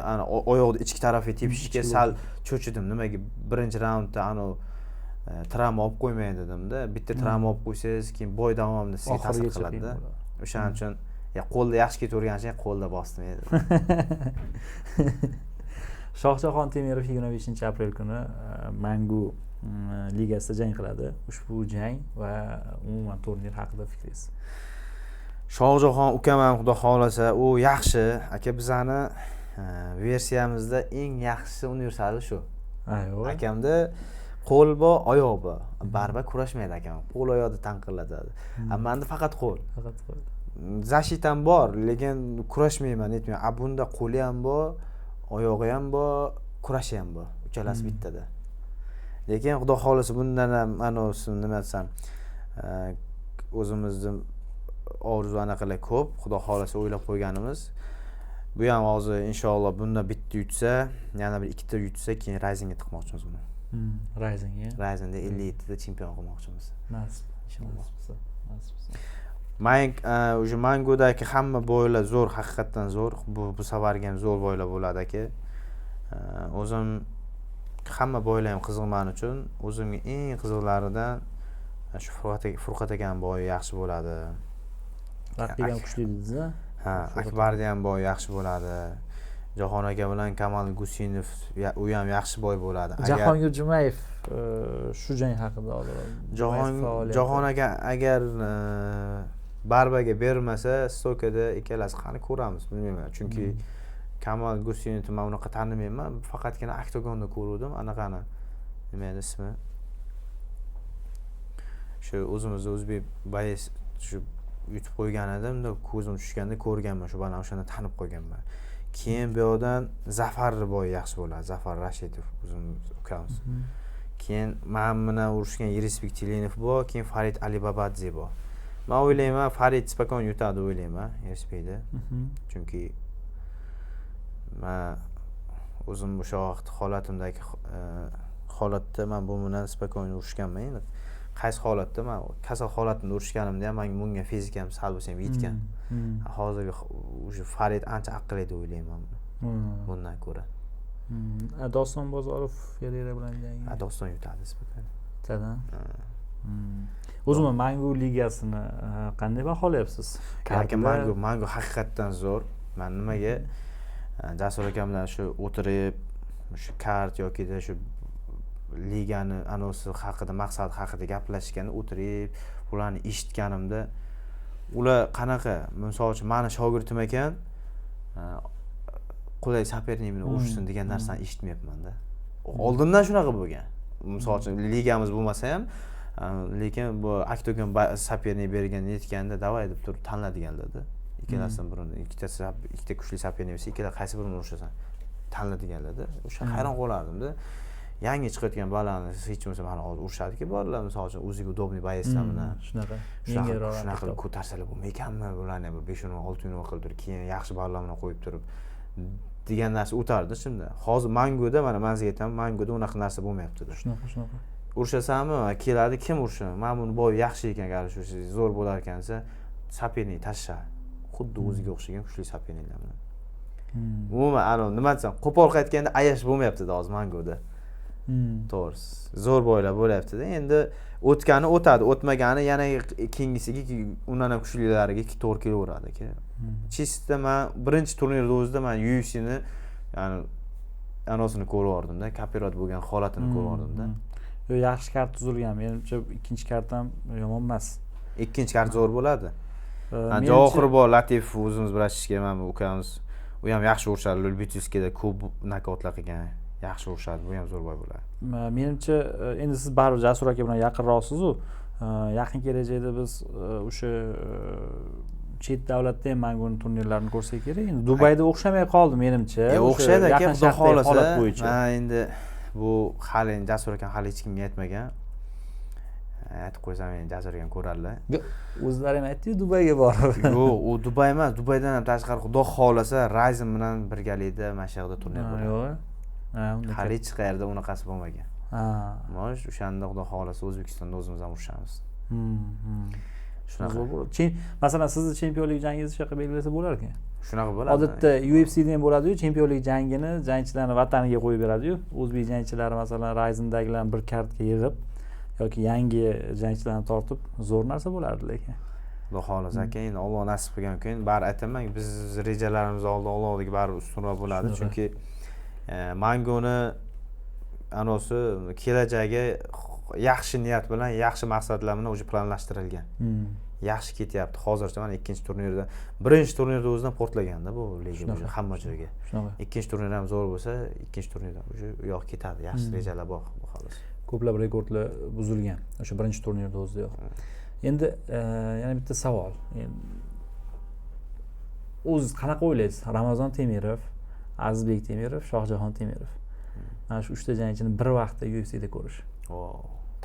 oyoqni ichki tarafiga tepishga sal cho'chidim. Nimaga birinchi raundda travma olib qo'ymay dedim-da. Bitta travma olib qo'ysangiz, keyin bo'y davomida sizga ta'sir qiladi-da. O'shaning uchun qo'lda yaxshi ketavergan ekan, qo'lda bosdim edi. Shohjahon Temirov 25-aprel kuni Mangu ligasida jang qiladi. Ushbu jang va umuman turnir haqida fikringiz? Shohjahon ukam ham xudo xolasa u yaxshi. Aka bizani versiyamizda eng yaxshi universali shu. Ayyo. Akamda qo'l bor, oyoq bor. Baribir kurashmaydi akam. Qo'l oyoqni tanqillatadi. Menda faqat qo'l. Faqat qo'l. Zashitam bor, lekin kurashmayman, aytmayman. Bunda qo'li ham bor, oyog'i ham bor, kurashi ham bor. Uchalasi bittada. Lekin xudo xolasa bundan ham nima desam, o'zimizning orzu anaqalar ko'p. Xudo xolasa o'ylab qo'yganimiz. Bu ham hozir inshaalloh bunda bitta yutsa, yana bir ikkita yutsa, keyin Risingga chiqmoqchimiz buni. Risingga. Risingda 57 da chempion qilmoqchimiz. Nasib, inshaalloh. O'sha Mangodagi hamma bo'ylar zo'r, haqiqatan zo'r. Bu safarga ham zo'r bo'ylar bo'ladi aka. O'zim hamma bo'ylar ham qiziq men uchun. O'zimga eng qiziqlaridan shu Furqat aka ham bo'yi yaxshi bo'ladi. Raqib ham kuchli dedingiz-a? Ha, Akbarda ham bo'yi yaxshi bo'ladi. Jahon aka bilan Kamal Gusinov u ham yaxshi bo'y bo'ladi. Jahongir Jumayev shu jang haqida Jahon aka agar barbaga bermasa, stokada ikkalasi qani ko'ramiz, bilmayman. Chunki Kamal Gusinovni men unaqa tanimayman, faqatgina oktagonda ko'rdim, anaqani. Nima edi ismi? Shu o'zimizda o'zbek bayis shu yutib qo'ygan edimda, ko'zim tushganda ko'rganman, shu bana o'shani tanib qo'yganman. Keyin bu yoqdan Zafar bo'yi yaxshi bo'ladi. Zafar Rashidov o'zim ukamiz. Keyin men bilan urushgan Yerisbek Telenov bor, keyin Farid Alibabadze bor. Men o'ylayman Farid spokon yutadi o'ylayman Yerisbekda. Chunki men o'zim o'sha vaqt holatimdagi holatda men bu bilan spokon urushganman endi. Qaysi holatda men kasal holatida urushganimda ham men bunga fizikam sal bo'lsa ham yetgan. Hozirgi o'sha Farid ancha aqlli deb o'ylayman bundan ko'ra. Doston Bozorov Ferrera bilan jangi. Doston yutadi spokon. Yutadi. O'zimiz Mangu ligasini qanday baholayapsiz? Mangu haqiqatan zo'r. Men nimaga Jasur akam bilan shu o'tirib, shu kart yoki shu ligani anonsi haqida, maqsad haqida gaplashganda o'tirib, ularni eshitganimda ular qanaqa, misol uchun meni shogirdim ekan, qulay sopernik bilan urushsin degan narsani eshitmayapman-da. Oldindan shunaqa bo'lgan. Misol uchun ligamiz bo'lmasa ham, lekin bu oktagon sopernik bergan yetganda davay deb turib tanladiganlar-da. Ikkalasidan birini, ikkita kuchli sopernik bo'lsa, ikkala qaysi birini urushasan tanladiganlar-da. O'sha hayron qolardim-da. Yangi chiqayotgan balani hech bo'lmasa meni hozir urishadiki, borlar, misol uchun o'ziga udobniy bayislar bilan. Shunaqa ko'tarsalar bo'lmaykanmi? Bularni 5 ming, 6 ming qilib turib, keyin yaxshi bolalar bilan qo'yib turib degan narsa o'tardi shunda. Hozir Mangoda mana men sizga aytaman, Mangoda unaqa narsa bo'lmayapti-da. Shunaqa. Urishasanmi? Keladi, kim urishaman? Men buni bo'yi yaxshi ekan, agar shu zo'r bo'lar ekansa, sopernik tasha. Xuddi o'ziga o'xshagan kuchli soperniklar bilan. Umuman nima desam, qo'pol qaytganda ayash bo'lmayapti-da hozir Mangoda. to'g'risi zo'r bo'ylar bo'lyapti-da. Endi o'tgani o'tadi, o'tmagani yana keyingisiga undan ham kuchlilariga to'g'ri kelaveradi aka. Chista men birinchi turnirda o'zida men UFC'ni ya'ni anosini ko'rib kapirat bo'lgan holatini ko'rib Yaxshi kart tuzilgan. Menimcha ikkinchi kart ham yomon emas. Ikkinchi kart zo'r bo'ladi. Javohir bor, Latif o'zimiz bilashizki, mana ukamiz, u ham yaxshi urishadi, Lulbitskida ko'p nokautlar qilgan. Yaxshi urishadi, bu ham zo'r boy bo'ladi. Menimcha endi siz baribir Jasur aka bilan yaqinroqsiz-ku. Yaqin kelajakda biz o'sha chet davlatda ham Mangoni turnirlarini ko'rsak kerak. Endi Dubayda o'xshamay qoldi menimcha. O'xshaydi aka, xudo xolasa. Holat bo'yicha. Endi bu hali Jasur aka hali hech kimga aytmagan. Aytib qo'ysam endi Jasur aka ko'radilar. O'zlari ham aytdi-yu Dubayga borib. Yo'q, u Dubay emas, Dubaydan ham tashqari xudo xolasa Ryzen bilan birgalikda mana shu yerda turnir bo'ladi. Yo'q. Hali hech qayerda unaqasi bo'lmagan. Mosh o'shanda xudo xolasa O'zbekistonda o'zimiz ham urishamiz. Shunaqa bo'ladi. Masalan, sizni chempionlik jangingizni shu yoqqa belgilasa bo'lar ekan. Shunaqa bo'ladi. Odatda UFC'da ham bo'ladi-yu, chempionlik jangini jangchilarni vataniga qo'yib beradi-yu. O'zbek jangchilari masalan Ryzendagilarni bir kartga yig'ib yoki yangi jangchilarni tortib zo'r narsa bo'lardi lekin. Xudo xolasa aka, endi Alloh nasib qilgan kun bari aytaman, biz rejalarimiz Allohga bari ustunroq bo'ladi, chunki Mangoni anosi kelajagi yaxshi niyat bilan, yaxshi maqsadlar bilan o'zi planlashtirilgan. Yaxshi ketyapti. Hozircha mana ikkinchi turnirda, birinchi turnirda o'zidan portlaganda bu liga hamma joyga. Ikkinchi turnir ham zo'r bo'lsa, ikkinchi turnirda o'sha u yoq ketadi. Yaxshi rejalar bor xolos. Ko'plab rekordlar buzilgan o'sha birinchi turnirda o'zida yo'q. Endi yana bitta savol. O'z qanaqa o'ylaysiz? Ramazon Temirov, Azizbek Temirov, Shohjahon Temirov. Mana shu 3 ta jangchini bir vaqtda UFC'da ko'rish.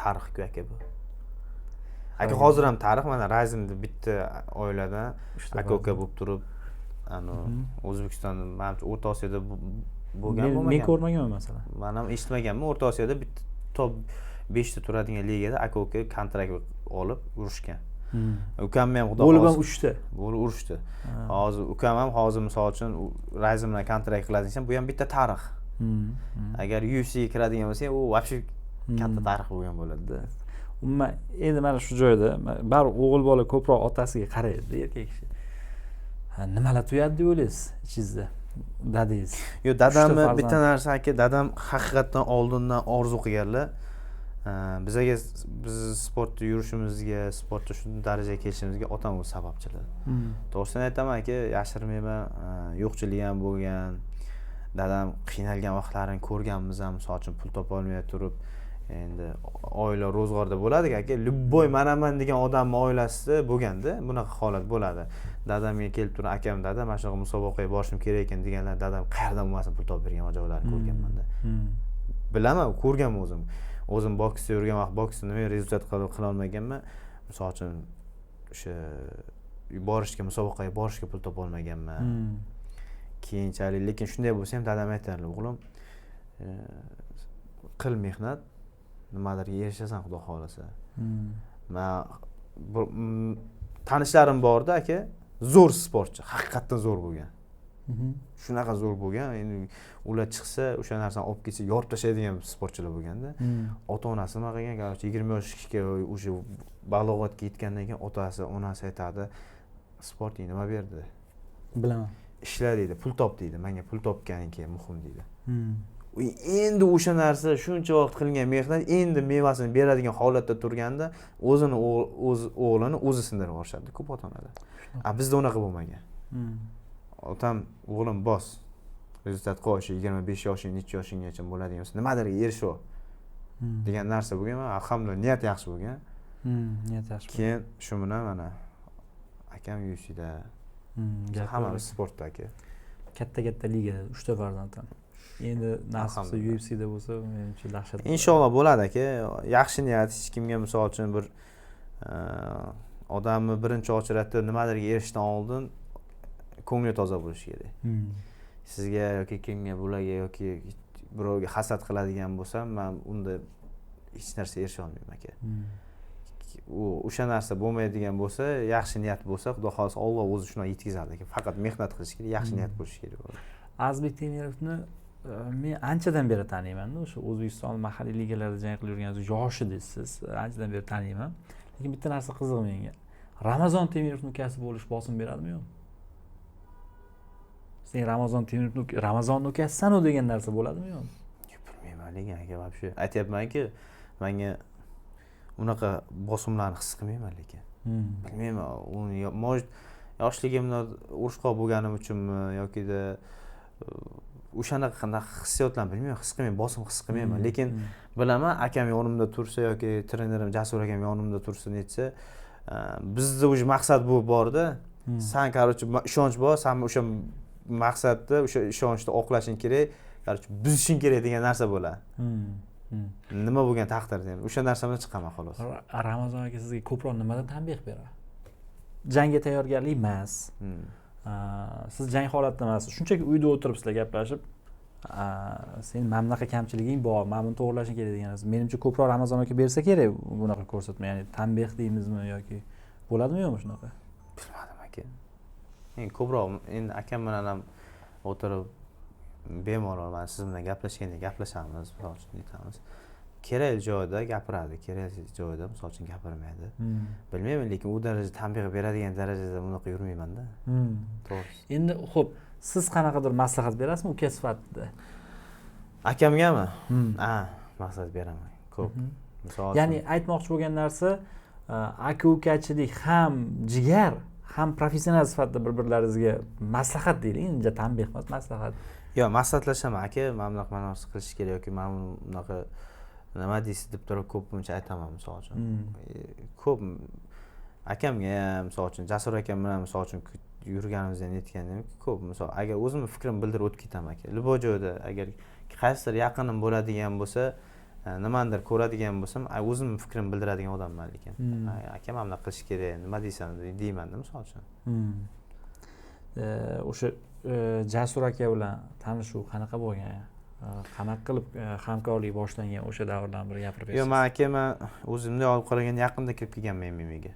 Tarix-ku aka bu. Aka hozir ham tarix, mana Ryzenda bitta oiladan aka bo'lib turib, O'zbekistonda mana O'rta Osiyoda bo'lgan. Men ko'rmaganman masalan. Men ham eshitmaganman. O'rta Osiyoda bitta top 5 ta turadigan ligada aka kontrakt olib urishgan. Ukam ham xudo bo'lib ham 3 ta. Bo'lib urishdi. Hozir ukam ham hozir misol uchun Ryzen bilan kontrakt qiladi desam, bu ham bitta tarix. Agar UFC'ga kiradigan bo'lsa, u вообще katta tarix bo'lgan bo'ladi-da. Umuman endi mana shu joyda bari o'g'il bola ko'proq otasiga qaraydi, erkak kishi. Nimalar tuyadi deb o'ylaysiz ichingizda? Dadingiz. Yo'q, dadamni bitta narsa aka, dadam haqiqatan oldindan orzu qilganlar. Biz sportda yurishimizga, sportda shu darajaga kelishimizga otam o'zi sababchilar. To'g'risini aytaman aka, yashirmayman, yo'qchilik ham bo'lgan. Dadam qiynalgan vaqtlarini ko'rganmiz ham, misol uchun pul topa olmay turib, endi oila ro'zg'orda bo'ladi aka, любой manaman degan odamning oilasida bo'lganda bunaqa holat bo'ladi. Dadamga kelib turib, akam dada, mana shunaqa musobaqaga borishim kerak ekan deganlar, dadam qayerdan bo'lmasin pul topib bergan joylarni ko'rganman-da. Bilaman, ko'rganman o'zim. O'zim boksda yurgan vaqt boksda nima rezultat qila olmaganman. Misol uchun o'sha musobaqaga borishga pul topa olmaganman. Keyinchalik, lekin shunday bo'lsa ham dadam aytardi, o'g'lim, qil mehnat, nimalarga erishasan xudo xolasa. Men tanishlarim borda aka, zo'r sportchi, haqiqatan zo'r bo'lgan. Shunaqa zo'r bo'lgan, endi ular chiqsa, o'sha narsani olib ketsa, yorib tashlaydigan sportchilar bo'lganda, ota-onasi nima qilgan, qarorchi 20 yoshga o'sha balog'atga yetgandan keyin otasi, onasi aytadi, sporting nima berdi? Bilaman. Ishla deydi, pul top deydi. Menga pul topganing keyin muhim deydi. Endi o'sha narsa shuncha vaqt qilgan mehnat endi mevasini beradigan holatda turganda o'zini o'g'lini o'zi sindirib yuborishadi ko'p ota-onalar. Bizda unaqa bo'lmagan. Otam, o'g'lim bos. Rezultat qo'yish 25 yoshing, necha yoshinggacha bo'ladigan bo'lsa, nimadir erishish degan narsa bo'lgan. Alhamdulillah, niyat yaxshi bo'lgan. Niyat yaxshi. Keyin shu bilan mana akam UFC'da hammamiz sportda aka. Katta ligada 3 ta farzanddan. Endi nasibsi UFC'da bo'lsa, menimcha dahshat. Inshaalloh bo'ladi aka. Yaxshi niyat, hech kimga misol uchun bir odamni birinchi ochratib nimalarga erishishdan oldin ko'ngli toza bo'lishi kerak. Sizga yoki kimga, bularga yoki birovga hasad qiladigan bo'lsam, men unda hech narsa erisha olmayman aka. O'sha narsa bo'lmaydigan bo'lsa, yaxshi niyat bo'lsa, xudo xolasa Alloh o'zi shuni yetkazadi aka. Faqat mehnat qilish kerak, yaxshi niyat bo'lishi kerak bo'ladi. Azizbek Temirovni men anchadan beri taniyman-da, o'sha O'zbekiston mahalliy ligalarida jang qilib yurganingiz yosh edingiz siz, anchadan beri taniyman. Lekin bitta narsa qiziq menga. Ramazon Temirovning ukasi bo'lish bosim beradimi yo'qmi? Sen Ramazonning ukasisan-ku degan narsa bo'ladimi yo'qmi? Bilmayman lekin aka, вообще aytyapmanki, menga unaqa bosimlarni his qilmayman lekin. Bilmayman, uni может yoshligimda urushqoq bo'lganim uchunmi yokida o'shanaqa qanaqa hissiyotlarni bilmayman, his qilmayman, bosim his qilmayman. Lekin bilaman, akam yonimda tursa yoki trenerim Jasur akam yonimda tursa netsa, bizda o'sha maqsad bu borda. Sen короче ishonch bor, sen o'sha maqsadda, o'sha ishonchni oqlashing kerak, короче buzishing kerak degan narsa bo'ladi. Nima bo'lgan taqdirda ham o'sha narsa bilan chiqaman xolos. Ramazon aka sizga ko'proq nimadan tanbeh beradi? Jangga tayyorgarlik emas. Siz jang holatida emas, shunchaki uyda o'tiribsizlar gaplashib, sen mana bunaqa kamchiliging bor, mana buni to'g'rilashing kerak degan narsa. Menimcha ko'proq Ramazon aka bersa kerak bunaqa ko'rsatma, ya'ni tanbeh deymizmi yoki bo'ladimi yo'qmi shunaqa? Bilmadim aka. Men ko'proq endi akam bilan ham o'tirib bemalol mana siz bilan gaplashganda gaplashamiz, misol uchun aytamiz. Kerak joyda gapiradi, kerak joyda misol uchun gapirmaydi. Bilmayman, lekin u darajada tanbeh beradigan darajada bunaqa yurmayman-da. To'g'ri. Endi xo'p, siz qanaqadir maslahat berasizmi uka sifatida? Akamgami? Maslahat beraman. Ko'p. Misol ya'ni aytmoqchi bo'lgan narsa, aka-ukachilik ham jigar, ham professional sifatida bir-birlaringizga maslahat deylik, endi tanbeh emas, maslahat. Yo'q, maslahatlashaman aka, mana bunaqa narsa qilish kerak yoki mana bunaqa nima deysiz deb turib ko'pincha aytaman misol uchun. Ko'p akamga ham misol uchun Jasur akam bilan misol uchun yurganimizda netganda ko'p misol agar o'zimni fikrimni bildirib o'tib ketaman aka. Любой joyda agar qaysidir yaqinim bo'ladigan bo'lsa, nimadir ko'radigan bo'lsam, o'zimni fikrimni bildiradigan odamman lekin. Aka mana bunaqa qilish kerak, nima deysan deyman-da misol uchun. O'sha Jasur aka bilan tanishuv qanaqa bo'lgan? Qanaqa qilib hamkorlik boshlangan o'sha davrdan bir gapirib bersangiz? Yo'q, men akam o'zimni olib qaraganda yaqinda kirib kelganman MMA'ga.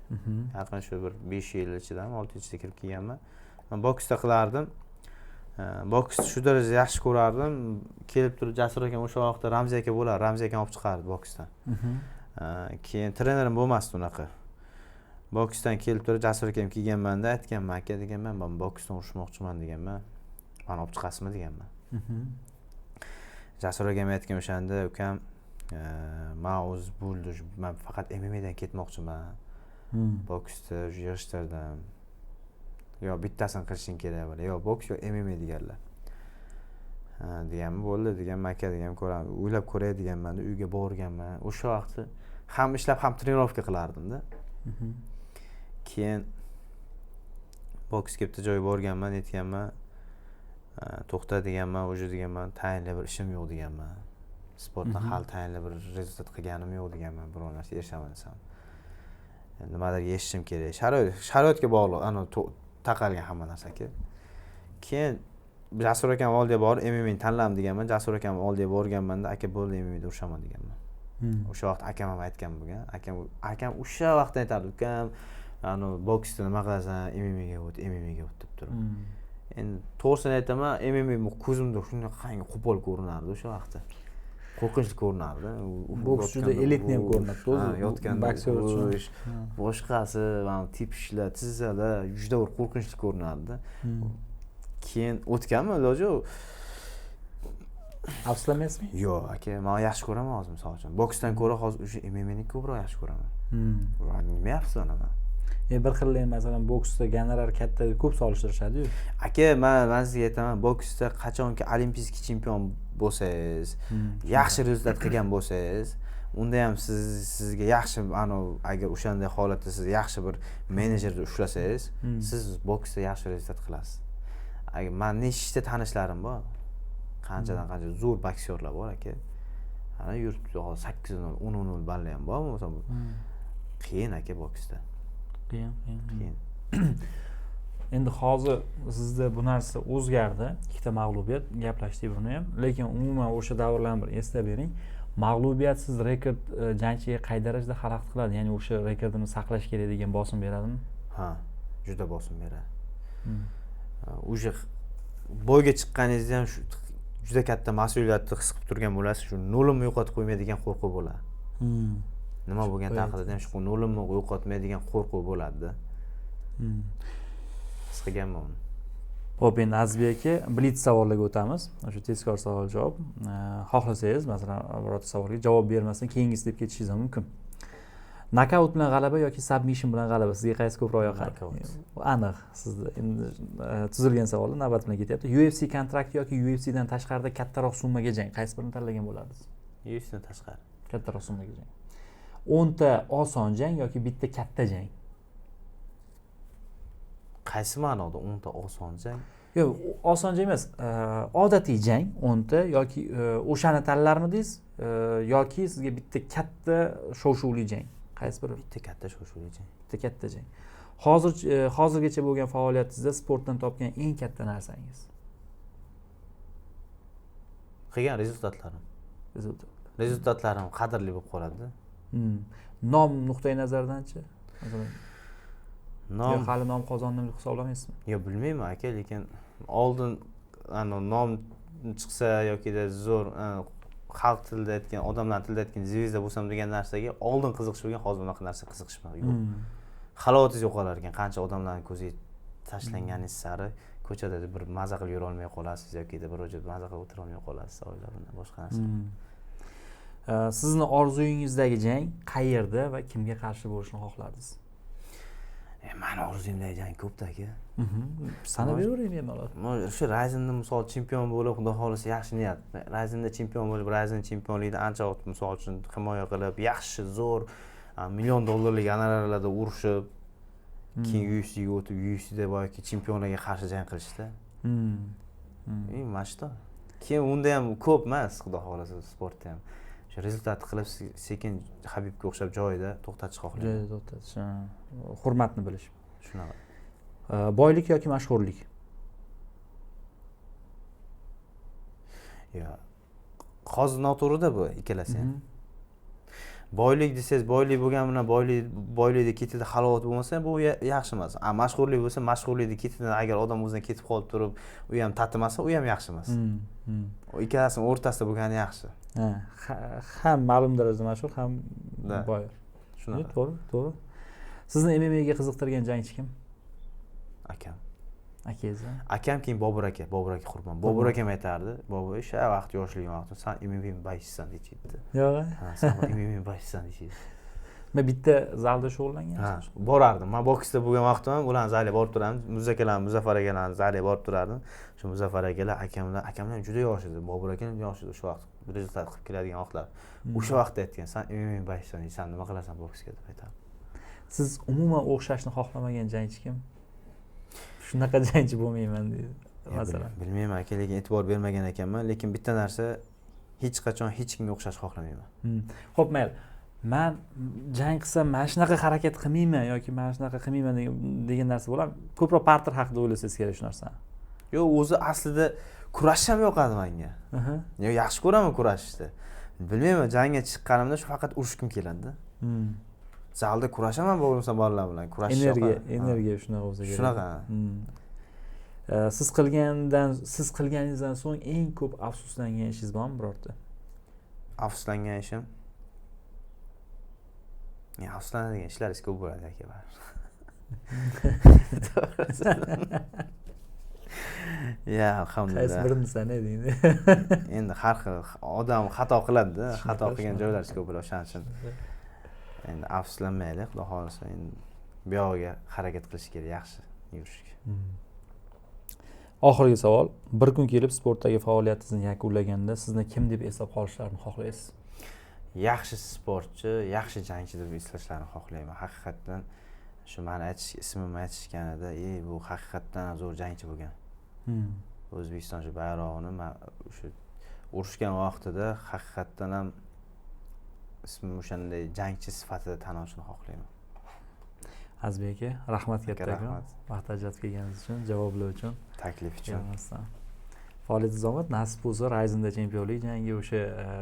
Yaqin shu bir 5 yil ichida, 6 yil ichida kirib kelganman. Men boksda qilardim. Boksni shu darajada yaxshi ko'rardim. Kelib turib Jasur akam o'sha vaqtda Ramziy aka bo'lar, Ramziy akam olib chiqardi boksdan. Keyin trenerim bo'lmasdi unaqa. Boksdan kelib turib Jasur akam kelganmanda aytganman, aka deganman, men boksdan urushmoqchiman deganman. Meni olib chiqasizmi deganman. Jasur akam aytgan o'shanda, ukam, men o'z bo'ldi, men faqat MMAdan ketmoqchiman. Boksda yig'ishtirdim. Yo bittasini qilishing kerak bo'la. Yo boks yo MMA deganlar. Deganman, bo'ldi deganman, aka degan ko'raman, o'ylab ko'ray deganman-da, uyga borganman. O'sha vaqtda ham ishlab, ham trenirovka qilardim-da. Keyin boksga bitta joyga borganman, aytganman, to'xta deganman, o'sha deganman, tayinli bir ishim yo'q deganman. Sportda hali tayinli bir rezultat qilganim yo'q deganman, biror narsa erishaman desam. Nimadir yechishim kerak. Sharoitga bog'liq, taqalgan hamma narsa-ki. Keyin Jasur akam oldiga borib MMA ni tanladim deganman. Jasur akam oldiga borganmanda, aka bo'ldi MMA da urushaman deganman. O'sha vaqt akam ham aytgan bo'lgan. Akam o'sha vaqtda aytardi, ukam, boksda nima qilasan, MMA ga o't deb turib. Endi to'g'risini aytaman, MMA ko'zimda shunday qo'pol ko'rinardi o'sha vaqtda. Qo'rqinchli ko'rinardi. Boks juda elitni ham ko'rinadi o'zi. Yotgan boksyor boshqasi, mana tip ishlar, tizzalar juda bir qo'rqinchli ko'rinardi. Keyin o'tganmi iloji yo'q. Afsuslamaysizmi? Yo'q, aka, men yaxshi ko'raman hozir misol uchun. Boksdan ko'ra hozir o'sha MMA ni ko'proq yaxshi ko'raman. Nima afsuslanaman? Bir xil masalan boksda gonorar katta ko'p solishtirishadi-yu. Aka, men sizga aytaman, boksda qachonki olimpiyskiy chempion bo'lsangiz, yaxshi rezultat qilgan bo'lsangiz, unda ham sizga yaxshi agar o'shanday holatda siz yaxshi bir menejerni ushlasangiz, siz boksda yaxshi rezultat qilasiz. Agar men nechta tanishlarim bor, qanchadan qancha zo'r boksyorlar bor aka. Ana yuribdi 8-0, 10-0 balli ham bor, masalan. Qiyin aka boksda. Qiyin. Endi hozir sizda bu narsa o'zgardi, ikkita mag'lubiyat, gaplashdik buni ham, lekin umuman o'sha davrlarni bir eslab bering. Mag'lubiyatsiz rekord jangchiga qay darajada xalaqit qiladi? Ya'ni o'sha rekordini saqlash kerak degan bosim beradimi? Ha, juda bosim beradi. O'sha bo'yga chiqqaningizda ham juda katta mas'uliyatni his qilib turgan bo'lasiz, shu nolimni yo'qotib qo'ymaydigan qo'rquv bo'ladi. Nima bo'lgan taqdirda ham shu nolimni yo'qotmaydigan qo'rquv bo'ladi-da. His qilganman uni. Xo'p, endi Azizbek aka, blitz savollarga o'tamiz. O'sha tezkor savol-javob. Xohlasangiz, masalan, birorta savolga javob bermasdan keyingisi deb ketishingiz ham mumkin. Nokaut bilan g'alaba yoki submission bilan g'alaba sizga qaysi ko'proq yoqadi? Nokaut. Aniq. Sizda endi tuzilgan savollar navbat bilan ketyapti. UFC kontrakt yoki UFC dan tashqarida kattaroq summaga jang, qaysi birini tanlagan bo'lardingiz? UFC dan tashqari. Kattaroq summaga jang. 10 ta oson jang yoki bitta katta jang? Qaysi ma'noda 10 ta oson jang? Yo'q, oson jang emas. Odatiy jang 10 ta yoki o'shani tanlarmidingiz yoki sizga bitta katta shov-shuvli jang? Qaysi biri? Bitta katta shov-shuvli jang. Bitta katta jang. Hozirgacha bo'lgan faoliyatingizda sportdan topgan eng katta narsangiz? Qilgan rezultatlarim. Rezultatlarim qadrli bo'lib qoladi. Nom nuqtai nazaridan-chi? Masalan, Nom hali nom qozondim deb hisoblamaysizmi? Yo'q, bilmayman aka, lekin oldin nom chiqsa yokida zo'r xalq tilida aytgan, odamlar tilida aytgan zvezda bo'lsam degan narsaga oldin qiziqish bo'lgan, hozir unaqa narsa qiziqishmadi. Yo'q. Halovatingiz yo'qolar ekan, qancha odamlarning ko'ziga tashlanganingiz sari ko'chada bir maza qilib yura olmay qolasiz yoki bir joyda maza qilib o'tira olmay qolasiz, oila bilan boshqa narsa. Sizni orzuyingizdagi jang qayerda va kimga qarshi bo'lishni xohlardingiz? Mani orzuyimdagi jang ko'pda aka. Sanab beravering bemalol. O'sha Ryzen'da misol chempion bo'lib, xudo xolisa yaxshi niyat. Ryzen'da chempion bo'lib, Ryzen chempionligida ancha vaqt misol uchun himoya qilib, yaxshi, zo'r $1 million gonorarlarda urishib, keyin UFC'ga o'tib, UFC'da boyaki chempionlarga qarshi jang qilishda. Mana shu. Keyin unda ham ko'p emas, xudo xolisa sportda ham. O'sha rezultatni qilib sekin Habibga o'xshab joyida to'xtatish xohlayman. Joyida to'xtatish. Hurmatni bilish. Shunaqa. Boylik yoki mashhurlik? Yo. Hozir noto'g'rida bu ikkalasi ham. Boylik desangiz, boylik bo'lgan bilan boylikda ketida halovat bo'lmasa, bu yaxshi emas. Mashhurlik bo'lsa, mashhurlikda ketida agar odam o'zidan ketib qolib turib, u ham tatimasa, u ham yaxshi emas. O ikkalasining o'rtasida bo'lgani yaxshi. Ham ma'lum darajada mashhur, ham boy. Shunaqa. To'g'ri. Sizni MMA'ga qiziqtirgan jangchi kim? Akam. Akangiz? Akam keyin Bobur aka Qurbon. Bobur akam aytardi, "Bobur, o'sha vaqt yoshligim vaqtida sen MMA baychisan" deydi. Yo'q. Sen MMA baychisan deydi. Men bitta zalda shug'ullangansiz? Borardim. Men boksda bo'lgan vaqtim ham ularni zalga borib turardim. Muzaffar akalarning zalga borib turardim. Shu Muzaffar akalar, akamlar juda yosh edi. Bobur akam yosh edi o'sha vaqt. Rezultat qilib keladigan vaqtlar. O'sha vaqtda aytgan, "Sen MMA baychisan, sen nima qilasan boksga" deb aytardi. Siz umuman o'xshashni xohlamagan jangchi kim? Shunaqa jangchi bo'lmayman deydi. Masalan, bilmayman aka, lekin e'tibor bermagan ekanman, lekin bitta narsa hech qachon hech kimga o'xshashni xohlamayman. Xo'p, mayli. Men jang qilsam mana shunaqa harakat qilmayman yoki mana shunaqa qilmayman degan narsa bo'ladimi? Ko'proq parter haqida o'ylasangiz kerak shu narsani. Yo'q, o'zi aslida kurash ham yoqadi menga. Yo'q, yaxshi ko'raman kurashishni. Bilmayman, jangga chiqqanimda shu faqat urishkim keladi-da. Zalda kurashaman bo'lmasa bolalar bilan, kurashish yoqadi. Energiya shunaqa bo'lsa kerak. Shunaqa. Siz qilganingizdan so'ng eng ko'p afsuslangan ishingiz bormi birorta? Afsuslangan ishim? Afsuslanadigan ishlaringiz ko'p bo'ladi aka. Ya, alhamdulillah. Qaysi birini sanading? Endi har xil odam xato qiladi-da, xato qilgan joylari ko'p bo'ladi, o'shaning uchun. Endi afsuslanmaylik, xudo xolisa endi bu yog'iga harakat qilish kerak, yaxshi yurishga. Oxirgi savol, bir kun kelib sportdagi faoliyatingizni yakunlaganda sizni kim deb eslab qolishlarini xohlaysiz? Yaxshi sportchi, yaxshi jangchi deb eslashlarini xohlayman. Haqiqatan shu meni ismimni aytishganida, bu haqiqatan zo'r jangchi bo'lgan. O'zbekiston shu bayrog'ini men o'sha urushgan vaqtida haqiqatan ham ismim o'shanday jangchi sifatida tan olishni xohlayman. Azizbek aka, rahmat kattakon. Vaqt ajratib kelganingiz uchun, javoblar uchun, taklif uchun. Faoliyatingiz omad, nasib bo'lsa Ryzen'da chempionlik jangi o'sha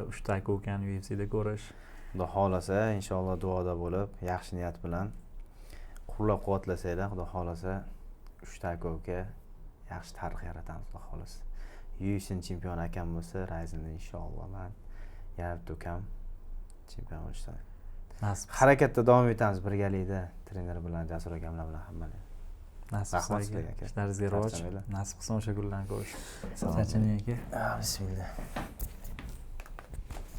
3 ta ukani UFC'da ko'rish. Xudo xolasa, inshaalloh duoda bo'lib, yaxshi niyat bilan qo'llab-quvvatlasanglar, xudo xolasa 3 ta uka yaxshi tarix yaratamiz, xudo xolasa. UFC chempioni akam bo'lsa, Ryzen'da inshaalloh men yaratdi ukam chempion bo'lishdan. Nasib Harakatda davom etamiz birgalikda trener bilan, Jasur akamlar bilan hammalar. nasib Rahmat qilsin sizlarga aka. aka. Ishlaringizga rivoj. Charchamanglar. Nasib qilsin o'sha kunlarni ko'rish. Salom. Charchaning aka. Bismillah.